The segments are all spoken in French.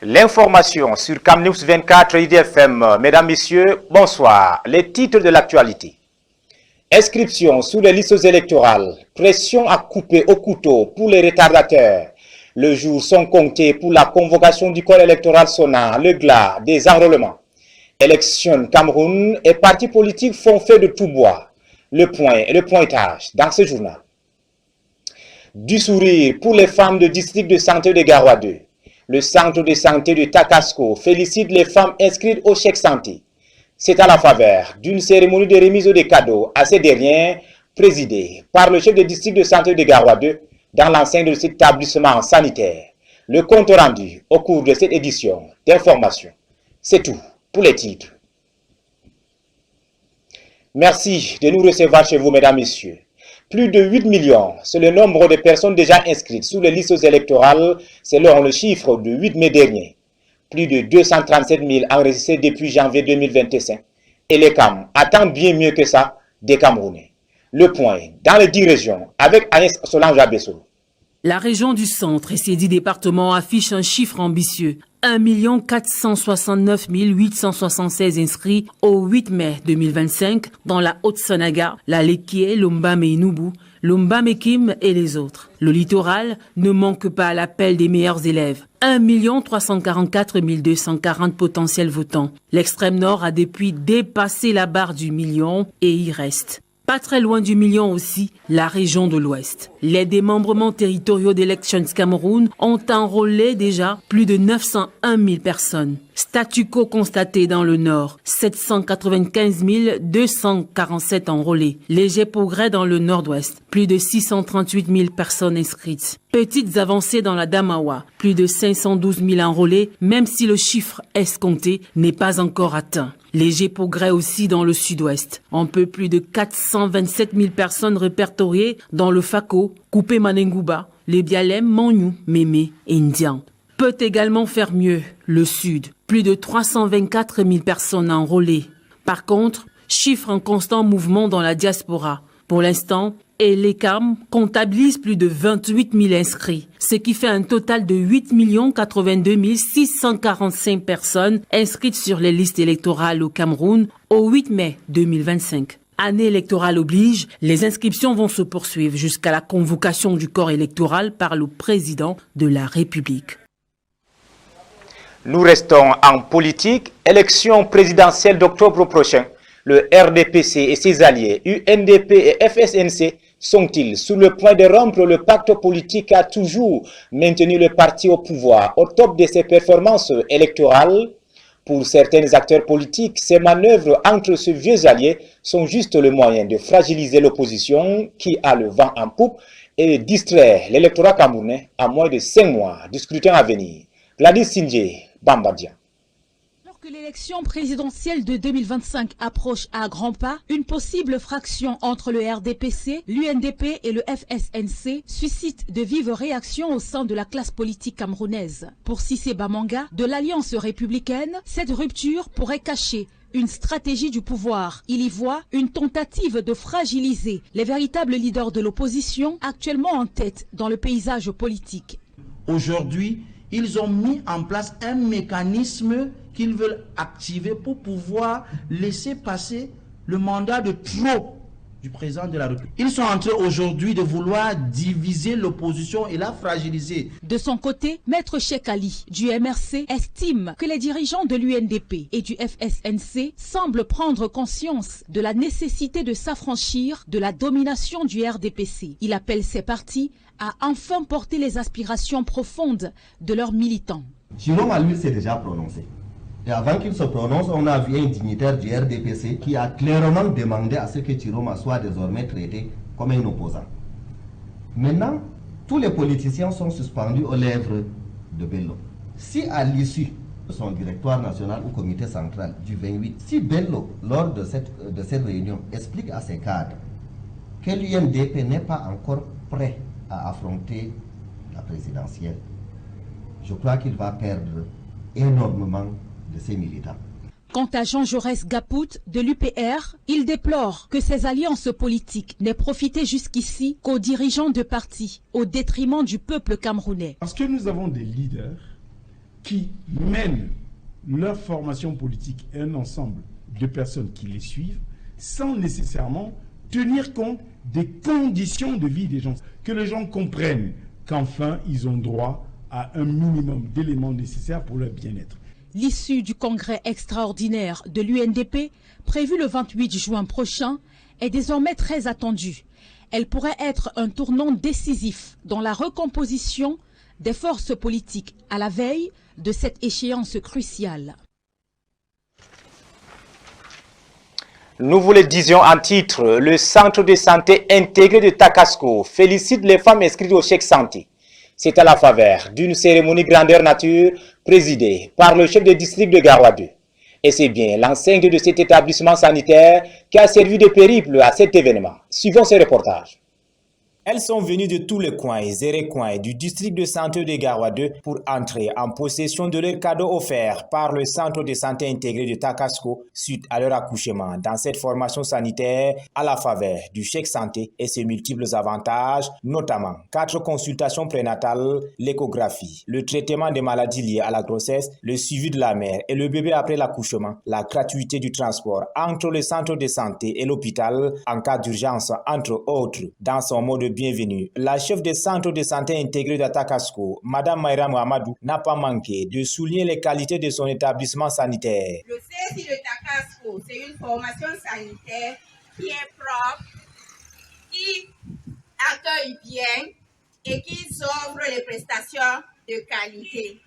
L'information sur Camnews 24 IDFM. Mesdames, Messieurs, bonsoir. Les titres de l'actualité. Inscription sous les listes électorales. Pression à couper au couteau pour les retardataires. Les jours sont comptés pour la convocation du corps électoral sonnant le glas des enrôlements. Élection Cameroun et partis politiques font feu de tout bois. Le point et le pointage dans ce journal. Du sourire pour les femmes du district de santé de Garoua 2. Le centre de santé de Takasco félicite les femmes inscrites au chèque santé. C'est à la faveur d'une cérémonie de remise des cadeaux à ces derniers, présidée par le chef de district de santé de Garoua 2 dans l'enceinte de cet établissement sanitaire. Le compte rendu au cours de cette édition d'information. C'est tout pour les titres. Merci de nous recevoir chez vous, mesdames, messieurs. Plus de 8 millions, c'est le nombre de personnes déjà inscrites sous les listes électorales selon le chiffre du 8 mai dernier. Plus de 237 000 enregistrés depuis janvier 2025. Et les CAM attendent bien mieux que ça des Camerounais. Le point dans les 10 régions avec Agnès Solange Abesso. La région du centre et ses 10 départements affichent un chiffre ambitieux. 1 469 876 inscrits au 8 mai 2025 dans la Haute-Sanaga, la Lekié, Lombame et Nubu, Lombame Kim et les autres. Le littoral ne manque pas à l'appel des meilleurs élèves. 1 344 240 potentiels votants. L'extrême nord a depuis dépassé la barre du million et y reste. Pas très loin du million aussi, la région de l'Ouest. Les démembrements territoriaux d'Elections Cameroun ont enrôlé déjà plus de 901 000 personnes. Statu quo constaté dans le Nord, 795 247 enrôlés. Léger progrès dans le Nord-Ouest, plus de 638 000 personnes inscrites. Petites avancées dans la Damawa, plus de 512 000 enrôlés, même si le chiffre escompté n'est pas encore atteint. Léger progrès aussi dans le Sud-Ouest. Un peu plus de 427 000 personnes répertoriées dans le Fako, Coupé Manengouba, les Bialem, Manyou, Mémé et Ndian. Peut également faire mieux, le Sud. Plus de 324 000 personnes enrôlées. Par contre, chiffre en constant mouvement dans la diaspora. Pour l'instant, les CAM comptabilisent plus de 28 000 inscrits, ce qui fait un total de 8 82 645 personnes inscrites sur les listes électorales au Cameroun au 8 mai 2025. Année électorale oblige, les inscriptions vont se poursuivre jusqu'à la convocation du corps électoral par le président de la République. Nous restons en politique. Élection présidentielle d'octobre prochain. Le RDPC et ses alliés, UNDP et FSNC, sont-ils sous le point de rompre le pacte politique qui a toujours maintenu le parti au pouvoir au top de ses performances électorales? Pour certains acteurs politiques, ces manœuvres entre ces vieux alliés sont juste le moyen de fragiliser l'opposition qui a le vent en poupe et de distraire l'électorat camerounais à moins de 5 mois du scrutin à venir. Gladys Sindje, Bambadia. Alors que l'élection présidentielle de 2025 approche à grands pas, une possible fraction entre le RDPC, l'UNDP et le FSNC suscite de vives réactions au sein de la classe politique camerounaise. Pour Cissé Bamanga, de l'Alliance républicaine, cette rupture pourrait cacher une stratégie du pouvoir. Il y voit une tentative de fragiliser les véritables leaders de l'opposition actuellement en tête dans le paysage politique. Aujourd'hui, ils ont mis en place un mécanisme qu'ils veulent activer pour pouvoir laisser passer le mandat de trop du président de la République. Ils sont en train aujourd'hui de vouloir diviser l'opposition et la fragiliser. De son côté, Maître Cheikh Ali du MRC estime que les dirigeants de l'UNDP et du FSNC semblent prendre conscience de la nécessité de s'affranchir de la domination du RDPC. Il appelle ces partis à enfin porter les aspirations profondes de leurs militants. Jérôme Ali s'est déjà prononcé. Et avant qu'il se prononce, on a vu un dignitaire du RDPC qui a clairement demandé à ce que Chiroma soit désormais traité comme un opposant. Maintenant, tous les politiciens sont suspendus aux lèvres de Bello. Si à l'issue de son directoire national ou comité central du 28, si Bello, lors de cette réunion, explique à ses cadres que l'UNDP n'est pas encore prêt à affronter la présidentielle, je crois qu'il va perdre énormément de ses militants. Quant à Jean Jaurès Gapout de l'UPR, il déplore que ces alliances politiques n'aient profité jusqu'ici qu'aux dirigeants de partis, au détriment du peuple camerounais. Parce que nous avons des leaders qui mènent leur formation politique et un ensemble de personnes qui les suivent sans nécessairement tenir compte des conditions de vie des gens. Que les gens comprennent qu'enfin, ils ont droit à un minimum d'éléments nécessaires pour leur bien-être. L'issue du congrès extraordinaire de l'UNDP, prévu le 28 juin prochain, est désormais très attendue. Elle pourrait être un tournant décisif dans la recomposition des forces politiques à la veille de cette échéance cruciale. Nous vous le disions en titre, le centre de santé intégré de Takasco félicite les femmes inscrites au chèque santé. C'est à la faveur d'une cérémonie grandeur nature présidée par le chef de district de Garoua 2. Et c'est bien l'enceinte de cet établissement sanitaire qui a servi de périple à cet événement. Suivons ce reportage. Elles sont venues de tous les coins et recoins du district de santé de Garoua 2 pour entrer en possession de leurs cadeaux offerts par le centre de santé intégré de Takasco suite à leur accouchement dans cette formation sanitaire à la faveur du chèque santé et ses multiples avantages, notamment 4 consultations prénatales, l'échographie, le traitement des maladies liées à la grossesse, le suivi de la mère et le bébé après l'accouchement, la gratuité du transport entre le centre de santé et l'hôpital en cas d'urgence, entre autres. Dans son mot de bienvenue, la chef des centres de santé intégrés de Takasco, Madame Maïra Mohamadou, n'a pas manqué de souligner les qualités de son établissement sanitaire. Le CSI de Takasco, c'est une formation sanitaire qui est propre, qui accueille bien et qui offre les prestations de qualité.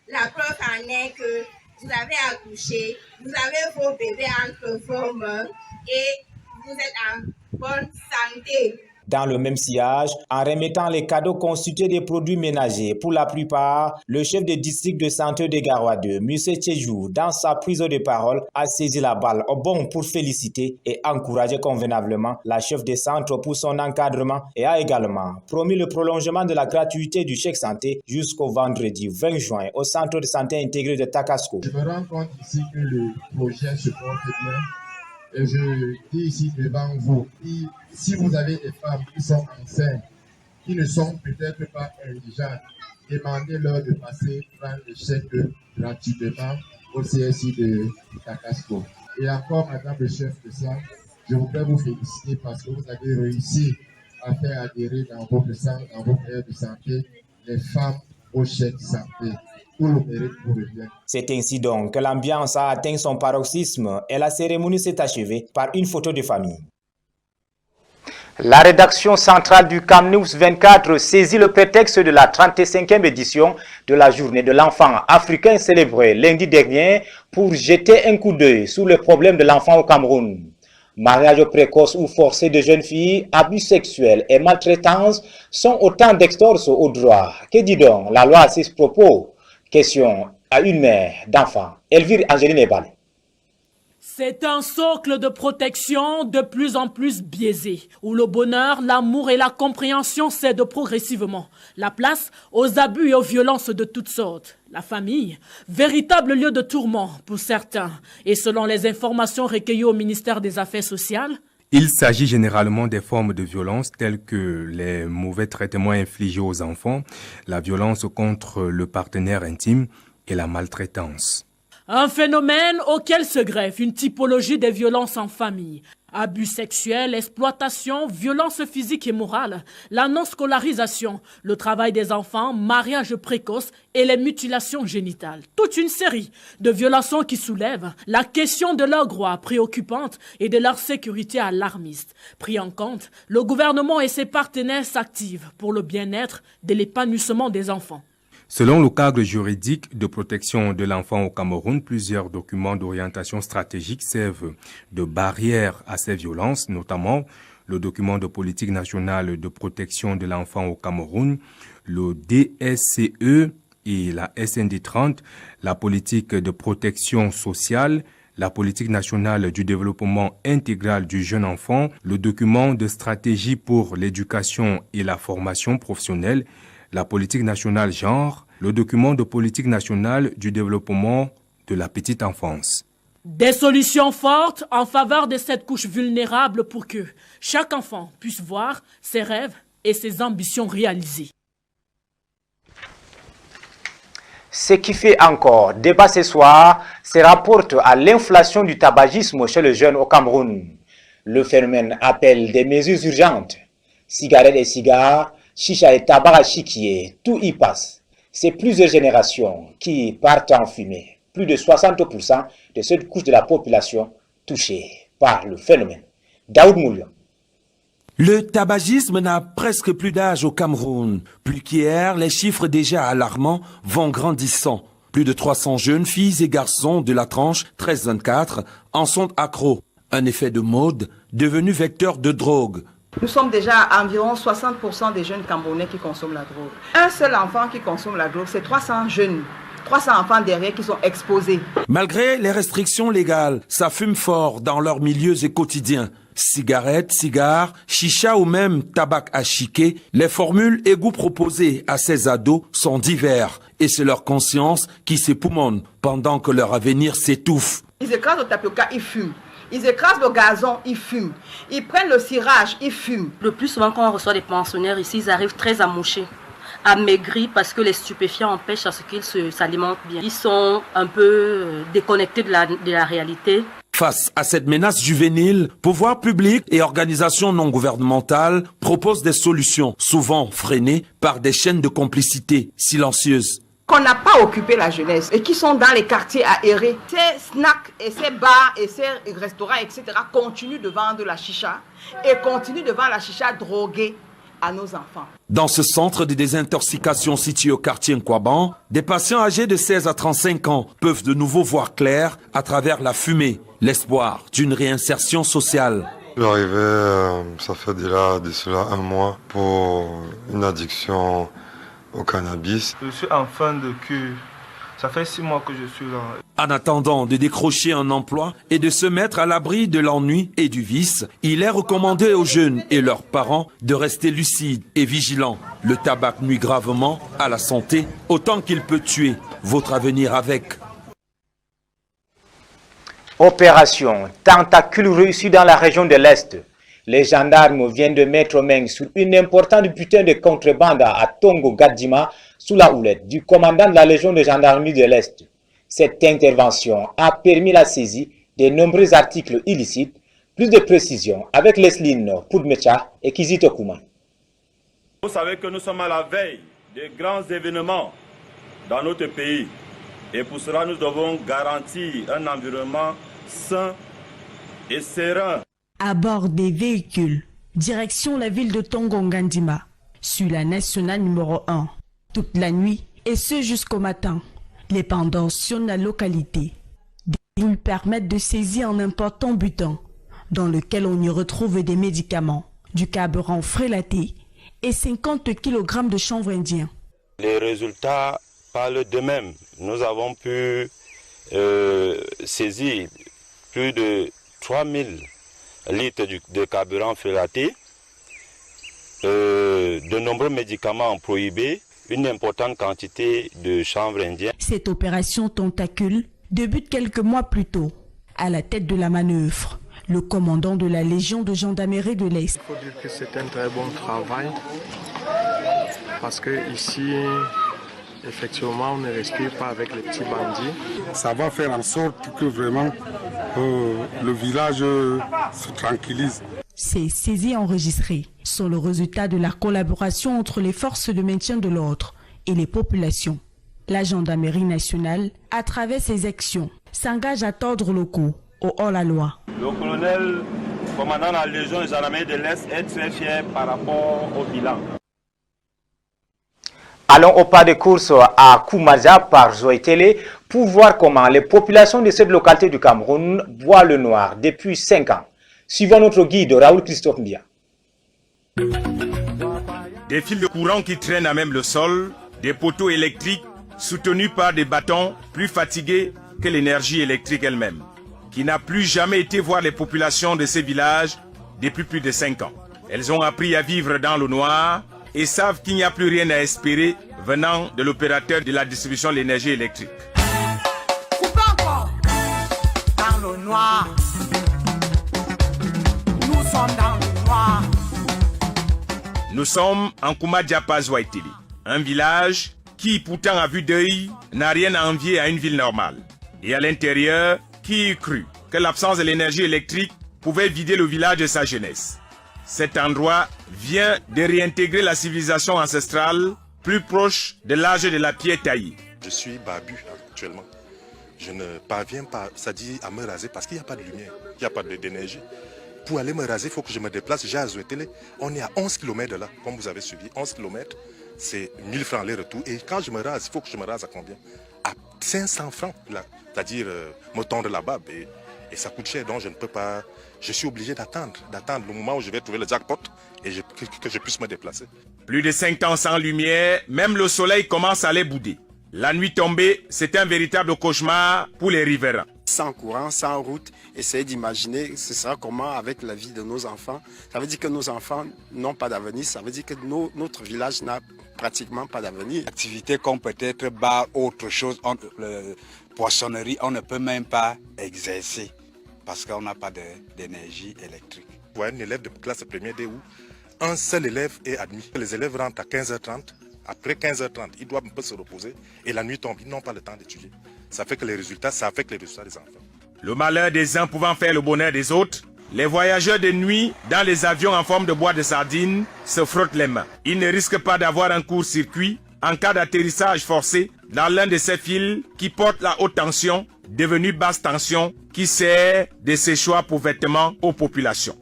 La preuve en est que vous avez accouché, vous avez vos bébés entre vos mains et vous êtes en bonne santé. Dans le même sillage, en remettant les cadeaux constitués des produits ménagers pour la plupart, le chef de district de santé de Garoua 2, M. Tchejou, dans sa prise de parole, a saisi la balle au bon pour féliciter et encourager convenablement la chef de centre pour son encadrement et a également promis le prolongement de la gratuité du chèque santé jusqu'au vendredi 20 juin au centre de santé intégré de Takasco. Je me rends compte ici que le projet se porte bien. Et je dis ici devant vous, si vous avez des femmes qui sont enceintes, qui ne sont peut-être pas indigentes, demandez-leur de passer prendre le chèque gratuitement au CSI de Takasco. Et encore, Madame le chef de centre, je voudrais vous féliciter parce que vous avez réussi à faire adhérer dans votre centre, dans vos aires de santé, les femmes au chèque santé. C'est ainsi donc que l'ambiance a atteint son paroxysme et la cérémonie s'est achevée par une photo de famille. La rédaction centrale du CamNews 24 saisit le prétexte de la 35e édition de la journée de l'enfant africain célébrée lundi dernier pour jeter un coup d'œil sur le problème de l'enfant au Cameroun. Mariage précoce ou forcé de jeunes filles, abus sexuels et maltraitance sont autant d'extorsions au droit. Que dit donc la loi à ces propos? Question à une mère d'enfant, Elvire Angeline Ebale. C'est un socle de protection de plus en plus biaisé, où le bonheur, l'amour et la compréhension cèdent progressivement la place aux abus et aux violences de toutes sortes. La famille, véritable lieu de tourment pour certains, et selon les informations recueillies au ministère des Affaires sociales, il s'agit généralement des formes de violence telles que les mauvais traitements infligés aux enfants, la violence contre le partenaire intime et la maltraitance. Un phénomène auquel se greffe une typologie des violences en famille. Abus sexuels, exploitation, violence physique et morale, la non-scolarisation, le travail des enfants, mariage précoce et les mutilations génitales. Toute une série de violations qui soulèvent la question de leurs droits préoccupantes et de leur sécurité alarmiste. Pris en compte, le gouvernement et ses partenaires s'activent pour le bien-être de l'épanouissement des enfants. Selon le cadre juridique de protection de l'enfant au Cameroun, plusieurs documents d'orientation stratégique servent de barrière à ces violences, notamment le document de politique nationale de protection de l'enfant au Cameroun, le DSCE et la SND 30, la politique de protection sociale, la politique nationale du développement intégral du jeune enfant, le document de stratégie pour l'éducation et la formation professionnelle, la politique nationale genre, le document de politique nationale du développement de la petite enfance. Des solutions fortes en faveur de cette couche vulnérable pour que chaque enfant puisse voir ses rêves et ses ambitions réalisées. Ce qui fait encore débat ce soir se rapporte à l'inflation du tabagisme chez les jeunes au Cameroun. Le phénomène appelle des mesures urgentes. Cigarettes et cigares, chicha et tabac à chiquier, tout y passe. C'est plusieurs générations qui partent en fumée. Plus de 60% de cette couche de la population touchée par le phénomène. Daoud Moulian. Le tabagisme n'a presque plus d'âge au Cameroun. Plus qu'hier, les chiffres déjà alarmants vont grandissant. Plus de 300 jeunes filles et garçons de la tranche 13-24 en sont accros. Un effet de mode devenu vecteur de drogue. Nous sommes déjà à environ 60% des jeunes Camerounais qui consomment la drogue. Un seul enfant qui consomme la drogue, c'est 300 jeunes. 300 enfants derrière qui sont exposés. Malgré les restrictions légales, ça fume fort dans leurs milieux et quotidiens. Cigarettes, cigares, chicha ou même tabac à chiquer, les formules et goûts proposés à ces ados sont divers. Et c'est leur conscience qui s'époumonne pendant que leur avenir s'étouffe. Ils écrasent le tapioca, ils fument. Ils écrasent le gazon, ils fument. Ils prennent le cirage, ils fument. Le plus souvent quand on reçoit des pensionnaires ici, ils arrivent très amouchés, amaigris parce que les stupéfiants empêchent à ce qu'ils s'alimentent bien. Ils sont un peu déconnectés de la réalité. Face à cette menace juvénile, pouvoirs publics et organisations non gouvernementales proposent des solutions, souvent freinées par des chaînes de complicité silencieuses. Qu'on n'a pas occupé la jeunesse et qui sont dans les quartiers aérés. Ces snacks et ces bars et ces restaurants, etc. continuent de vendre la chicha et continuent de vendre la chicha droguée à nos enfants. Dans ce centre de désintoxication situé au quartier Nkwaban, des patients âgés de 16 à 35 ans peuvent de nouveau voir clair à travers la fumée, l'espoir d'une réinsertion sociale. Je suis arrivé, ça fait déjà de cela un mois, pour une addiction au cannabis. Je suis en fin de cure. Ça fait 6 mois que je suis là. En attendant de décrocher un emploi et de se mettre à l'abri de l'ennui et du vice, il est recommandé aux jeunes et leurs parents de rester lucides et vigilants. Le tabac nuit gravement à la santé, autant qu'il peut tuer votre avenir avec. Opération tentacule réussie dans la région de l'Est. Les gendarmes viennent de mettre main sur une importante butin de contrebande à Tongo-Gadima, sous la houlette du commandant de la Légion de gendarmerie de l'Est. Cette intervention a permis la saisie de nombreux articles illicites. Plus de précisions avec Lesline Poudmecha et Kizito Kouman. Vous savez que nous sommes à la veille de grands événements dans notre pays. Et pour cela, nous devons garantir un environnement sain et serein. À bord des véhicules, direction la ville de Tongo-Ngandima, sur la nationale numéro 1. Toute la nuit, et ce jusqu'au matin, les pendants sillonnent la localité. Des roues permettent de saisir un important butin, dans lequel on y retrouve des médicaments, du carburant frélaté et 50 kg de chanvre indien. Les résultats parlent d'eux-mêmes. Nous avons pu saisir plus de 3000 litres de carburant frélaté, de nombreux médicaments prohibés, une importante quantité de chanvre indien. Cette opération tentacule débute quelques mois plus tôt. À la tête de la manœuvre, le commandant de la Légion de gendarmerie de l'Est. Il faut dire que c'est un très bon travail parce que ici, effectivement, on ne respire pas avec les petits bandits. Ça va faire en sorte que vraiment le village se tranquillise. Ces saisies enregistrées sont le résultat de la collaboration entre les forces de maintien de l'ordre et les populations. La gendarmerie nationale, à travers ses actions, s'engage à tordre le cou au hors-la-loi. Le colonel, commandant la Légion de gendarmerie de l'Est, est très fier par rapport au bilan. Allons au pas de course à Koumaza par Zoé Télé pour voir comment les populations de cette localité du Cameroun boivent le noir depuis 5 ans. Suivons notre guide Raoul Christophe Mbia. Des fils de courant qui traînent à même le sol, des poteaux électriques soutenus par des bâtons plus fatigués que l'énergie électrique elle-même, qui n'a plus jamais été voir les populations de ces villages depuis plus de 5 ans. Elles ont appris à vivre dans le noir et savent qu'il n'y a plus rien à espérer venant de l'opérateur de la distribution de l'énergie électrique. C'est pas encore dans le noir. Nous sommes dans le noir. Nous sommes en Koumadjapa Zouaitili, un village qui pourtant à vue d'œil n'a rien à envier à une ville normale. Et à l'intérieur, qui eût cru que l'absence de l'énergie électrique pouvait vider le village de sa jeunesse. Cet endroit vient de réintégrer la civilisation ancestrale plus proche de l'âge de la pierre taillée. Je suis barbu actuellement. Je ne parviens pas, ça dit, à me raser parce qu'il n'y a pas de lumière, il n'y a pas d'énergie. Pour aller me raser, il faut que je me déplace. J'ai Azouetele. On est à 11 km de là, comme vous avez suivi. 11 km, c'est 1000 francs aller-retour. Et quand je me rase, il faut que je me rase à combien? À 500 francs, c'est-à-dire me tondre la barbe. Et ça coûte cher, donc je ne peux pas... Je suis obligé d'attendre le moment où je vais trouver le jackpot et que je puisse me déplacer. Plus de 5 ans sans lumière, même le soleil commence à les bouder. La nuit tombée, c'est un véritable cauchemar pour les riverains. Sans courant, sans route, essayez d'imaginer ce sera comment avec la vie de nos enfants. Ça veut dire que nos enfants n'ont pas d'avenir, ça veut dire que notre village n'a pratiquement pas d'avenir. Activités comme peut-être bar, autre chose, poissonnerie, on ne peut même pas exercer parce qu'on n'a pas d'énergie électrique. Pour un élève de classe première D où un seul élève est admis. Les élèves rentrent à 15h30. Après 15h30, ils doivent un peu se reposer et la nuit tombe, ils n'ont pas le temps d'étudier. Ça fait que les résultats, ça affecte les résultats des enfants. Le malheur des uns pouvant faire le bonheur des autres, les voyageurs de nuit dans les avions en forme de boîte de sardines se frottent les mains. Ils ne risquent pas d'avoir un court-circuit en cas d'atterrissage forcé dans l'un de ces fils qui portent la haute tension, devenue basse tension, qui sert de séchoir pour vêtements aux populations.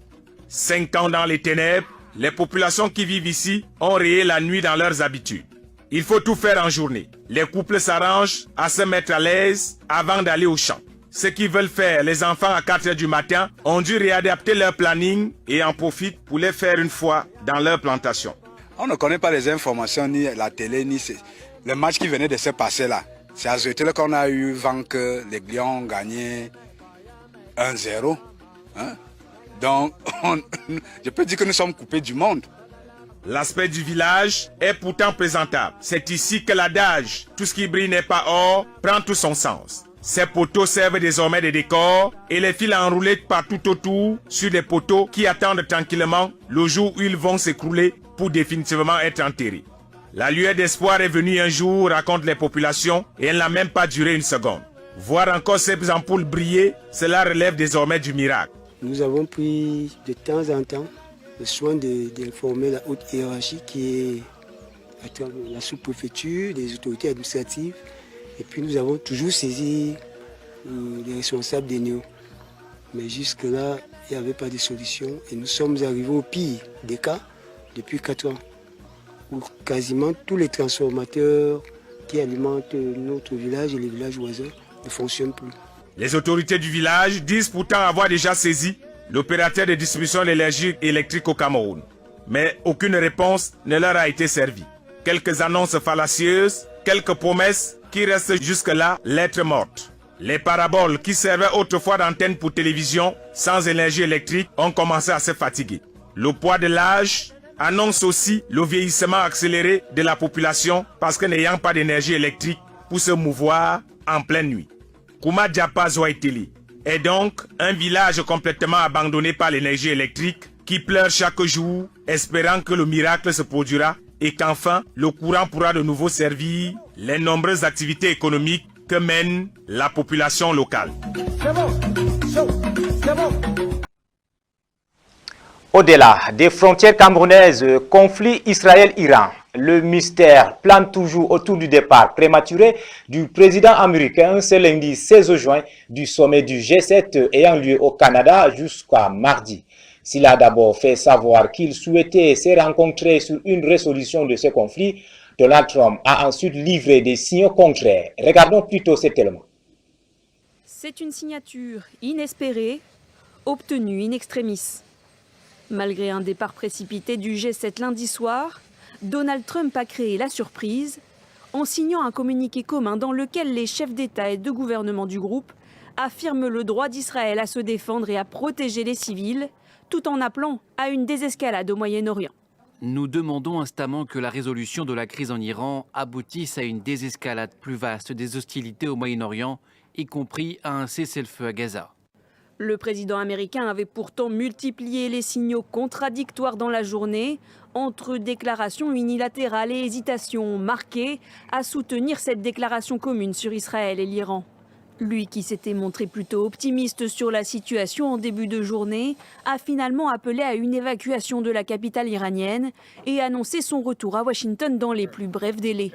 5 ans dans les ténèbres, les populations qui vivent ici ont rayé la nuit dans leurs habitudes. Il faut tout faire en journée. Les couples s'arrangent à se mettre à l'aise avant d'aller au champ. Ceux qui veulent faire les enfants à 4 h du matin ont dû réadapter leur planning et en profitent pour les faire une fois dans leur plantation. On ne connaît pas les informations, ni la télé, ni le match qui venait de se passer là. C'est à Azouetele qu'on a eu vent que les Lions ont gagné 1-0. Hein? Donc, je peux dire que nous sommes coupés du monde. L'aspect du village est pourtant présentable. C'est ici que l'adage « tout ce qui brille n'est pas or » prend tout son sens. Ces poteaux servent désormais de décor et les fils enroulés partout autour sur des poteaux qui attendent tranquillement le jour où ils vont s'écrouler pour définitivement être enterrés. La lueur d'espoir est venue un jour, racontent les populations, et elle n'a même pas duré une seconde. Voir encore ces ampoules briller, cela relève désormais du miracle. Nous avons pris de temps en temps le soin d'informer la haute hiérarchie qui est la sous-préfecture, des autorités administratives. Et puis nous avons toujours saisi les responsables des néos. Mais jusque-là, il n'y avait pas de solution. Et nous sommes arrivés au pire des cas depuis 4 ans, où quasiment tous les transformateurs qui alimentent notre village et les villages voisins ne fonctionnent plus. Les autorités du village disent pourtant avoir déjà saisi l'opérateur de distribution de l'énergie électrique au Cameroun. Mais aucune réponse ne leur a été servie. Quelques annonces fallacieuses, quelques promesses qui restent jusque-là lettres mortes. Les paraboles qui servaient autrefois d'antenne pour télévision sans énergie électrique ont commencé à se fatiguer. Le poids de l'âge annonce aussi le vieillissement accéléré de la population parce que n'ayant pas d'énergie électrique pour se mouvoir en pleine nuit. Kouma Diapa Zouaiteli est donc un village complètement abandonné par l'énergie électrique qui pleure chaque jour, espérant que le miracle se produira et qu'enfin le courant pourra de nouveau servir les nombreuses activités économiques que mène la population locale. Au-delà des frontières camerounaises, conflit Israël-Iran, le mystère plane toujours autour du départ prématuré du président américain ce lundi 16 juin du sommet du G7 ayant lieu au Canada jusqu'à mardi. S'il a d'abord fait savoir qu'il souhaitait se rencontrer sur une résolution de ce conflit, Donald Trump a ensuite livré des signaux contraires. Regardons plutôt cet élément. C'est une signature inespérée, obtenue in extremis. Malgré un départ précipité du G7 lundi soir, Donald Trump a créé la surprise en signant un communiqué commun dans lequel les chefs d'État et de gouvernement du groupe affirment le droit d'Israël à se défendre et à protéger les civils, tout en appelant à une désescalade au Moyen-Orient. Nous demandons instamment que la résolution de la crise en Iran aboutisse à une désescalade plus vaste des hostilités au Moyen-Orient, y compris à un cessez-le-feu à Gaza. Le président américain avait pourtant multiplié les signaux contradictoires dans la journée, entre déclarations unilatérales et hésitations marquées à soutenir cette déclaration commune sur Israël et l'Iran. Lui, qui s'était montré plutôt optimiste sur la situation en début de journée, a finalement appelé à une évacuation de la capitale iranienne et annoncé son retour à Washington dans les plus brefs délais.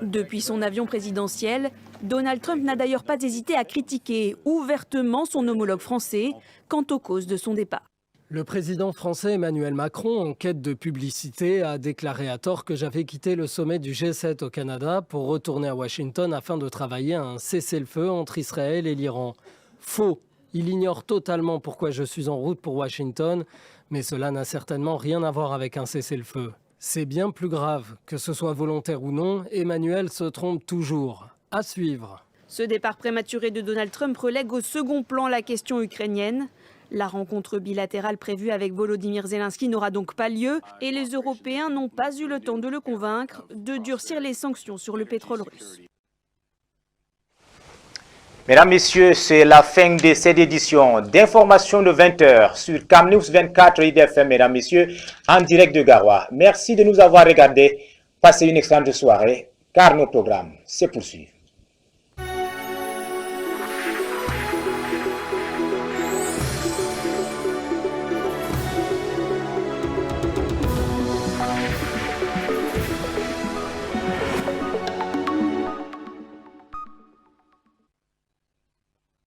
Depuis son avion présidentiel, Donald Trump n'a d'ailleurs pas hésité à critiquer ouvertement son homologue français quant aux causes de son départ. Le président français Emmanuel Macron, en quête de publicité, a déclaré à tort que j'avais quitté le sommet du G7 au Canada pour retourner à Washington afin de travailler à un cessez-le-feu entre Israël et l'Iran. Faux. Il ignore totalement pourquoi je suis en route pour Washington, mais cela n'a certainement rien à voir avec un cessez-le-feu. C'est bien plus grave. Que ce soit volontaire ou non, Emmanuel se trompe toujours. À suivre. Ce départ prématuré de Donald Trump relègue au second plan la question ukrainienne. La rencontre bilatérale prévue avec Volodymyr Zelensky n'aura donc pas lieu et les Européens n'ont pas eu le temps de le convaincre de durcir les sanctions sur le pétrole russe. Mesdames, Messieurs, c'est la fin de cette édition d'information de 20h sur CamNews 24 IDFM, mesdames, Messieurs, en direct de Garoua. Merci de nous avoir regardés. Passez une excellente soirée, car nos programmes se poursuivent.